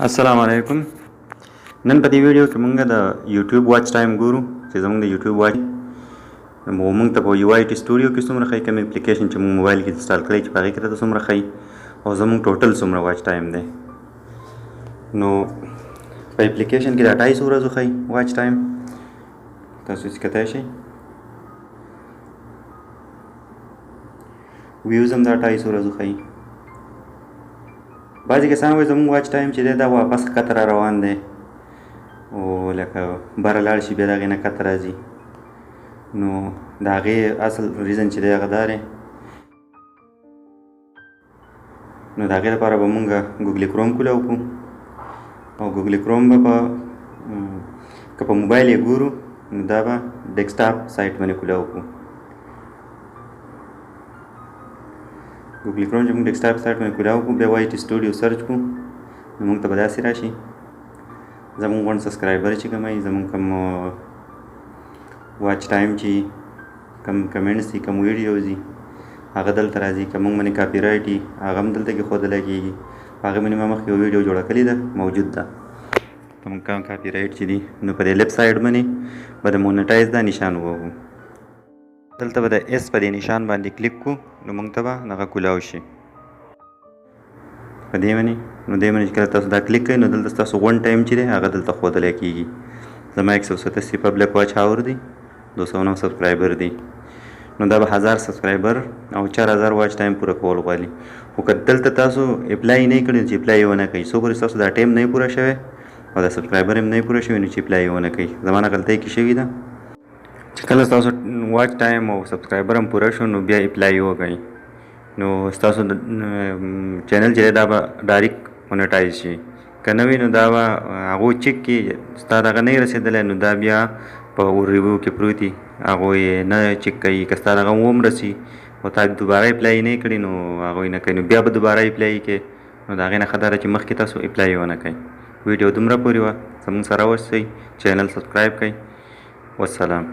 अस्सलाम वालेकुम। नन په دې ویډیو کې مونږ د یوټیوب واچ ټایم ګورو چې زموږ د یوټیوب واچ مونږ ته په یو آی ټي سټوډیو کې څومره ښایي، کوم اپلیکیشن چې مونږ موبایل کې انسټال کړی چې په هغې کې راته څومره ښایي او زموږ ټوټل څومره واچ ټایم دی. نو په اپلیکیشن کې د 28 ورځو ښایي واچ ټایم، تاسو چې کتای شئ ویوز هم د 28 ورځو ښایي. بعضې کسان وایي زموږ واچ ټایم چې دی دا واپس ښکته را روان دی او لکه بره لاړ شي بیا د هغې نه ښکته راځي. نو د هغې اصل ریزن چې دی هغه دا دی، نو د هغې لپاره به مونږ ګوګل کروم کولاو کړو او ګوګل کروم به که په موبایل یې ګورو نو دا به ډیسکټاپ سایټ باندې کولاو کړو. ګوګل کروم چې موږ ډیسکټاپ سایټ باندې کولاو کړو بیا وای ټي سټوډیو سرچ کړو نو موږ ته به داسې راشي زموږ غونډ سبسکرایبر چې کوم وي، زموږ کوم واچ ټایم چې کوم کمنټس دي، کوم ویډیوز دي هغه دلته راځي. که موږ باندې کاپي رایټ وي هغه هم دلته کېښودلی کېږي. په هغې باندې ما مخکې یو ویډیو جوړه کړې ده، موجود ده. که موږ کوم کاپي رایټ چې دي نو په دې لیفټ سایډ باندې به د مونیټایز دا نشان ووهو، دلته به د ایس په دې نشان باندې کلیک کړو نو موږ ته به دغه کولاو شي په دې باندې. نو دې باندې چې کله تاسو دا کلیک کوئ نو دلته ستاسو غونډ ټایم چې دی هغه دلته ښودلی کېږي. زما 187 پبلک واچ هاور دی، 209 سبسکرایبر دی. نو دا به 1000 سبسکرایبر او 4000 واچ ټایم پوره کول غواړي. خو که دلته تاسو اپلای نه کړئ چې اپلای یې ونه کوئ، څو پورې ستاسو دا ټایم نه پوره شوی او دا سبسکرایبر هم نه پوره شوی نو چې اپلای یې ونه کوئ. زما نه غلطۍ کې شوې ده چې کله ستاسو واچ ټایم او سبسکرایبر هم پوره شو نو بیا اپلای وکړئ نو ستاسو چینل چې دی دا به ډایرکټ مونیټایز شي. که نه وي نو دا به هغو چک کړي ستا دغه نه رسېدلی نو دا بیا په ریویو کې پروت دي، هغوی نه چک کوي. که ستا دغه هم رسي او تا دوباره اپلای نه کړي نو هغوی نه کوي، نو بیا به دوباره اپلای کړي. نو د هغې نه ښه دا ده چې مخکې تاسو اپلای ونه کوئ. ویډیو دومره پورې وه، زموږ سره اوسئ، چینل سبسکرایب کړئ. والسلام.